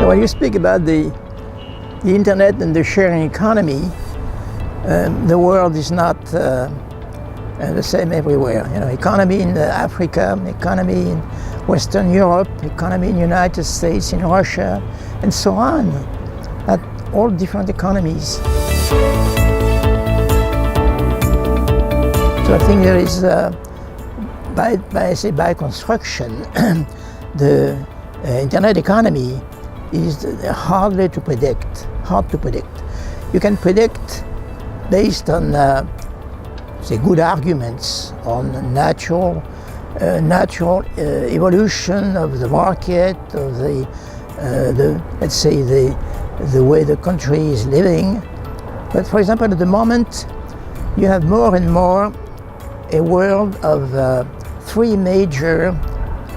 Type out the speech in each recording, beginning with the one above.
So when you speak about the internet and the sharing economy, the world is not the same everywhere. You know, economy in Africa, economy in Western Europe, economy in the United States, in Russia, and so on. At all different economies. So I think there is, by construction, the internet economy is hard to predict. You can predict based on, say, good arguments on natural evolution of the market, of let's say the way the country is living. But for example, at the moment, you have more and more a world of three major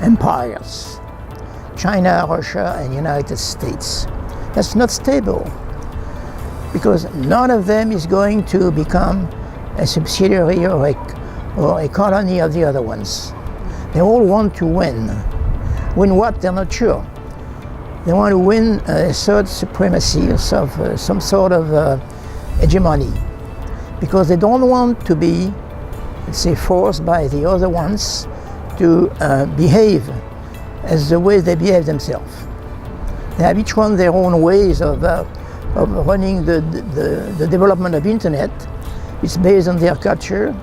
empires: China, Russia, and United States. That's not stable, because none of them is going to become a subsidiary or a colony of the other ones. They all want to win. Win what? They're not sure. They want to win a third supremacy, some sort of hegemony, because they don't want to be, let's say, forced by the other ones to behave as the way they behave themselves. They have each one their own ways of running the development of internet. It's based on their culture,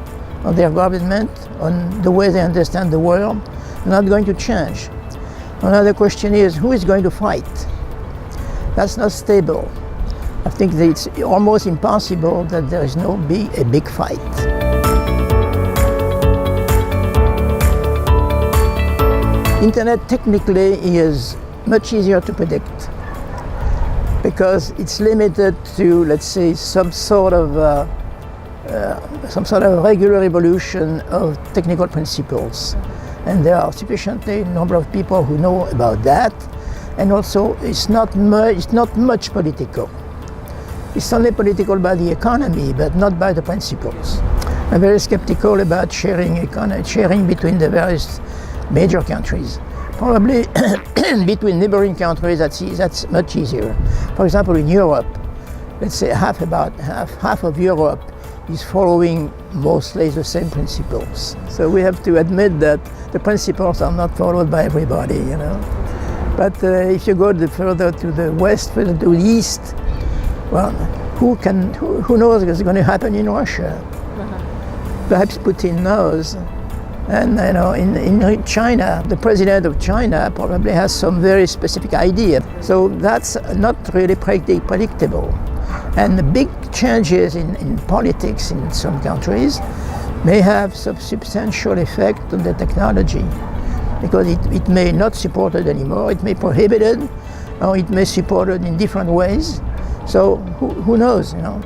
on their government, on the way they understand the world. They're not going to change. Another question is, who is going to fight? That's not stable. I think that it's almost impossible that there is a big fight. Internet technically is much easier to predict because it's limited to, let's say, some sort of regular evolution of technical principles. And there are sufficiently number of people who know about that. And also, it's not much political. It's only political by the economy, but not by the principles. I'm very skeptical about sharing between the various major countries. Probably between neighboring countries, that's much easier. For example, in Europe, let's say half of Europe is following mostly the same principles. So we have to admit that the principles are not followed by everybody, you know. But if you go further to the west, further to the east, well, who knows what's going to happen in Russia? Perhaps Putin knows. And you know, in China, the president of China probably has some very specific idea. So that's not really predictable. And the big changes in politics in some countries may have some substantial effect on the technology, because it may not support it anymore, it may prohibit it, or it may support it in different ways. So who knows, you know?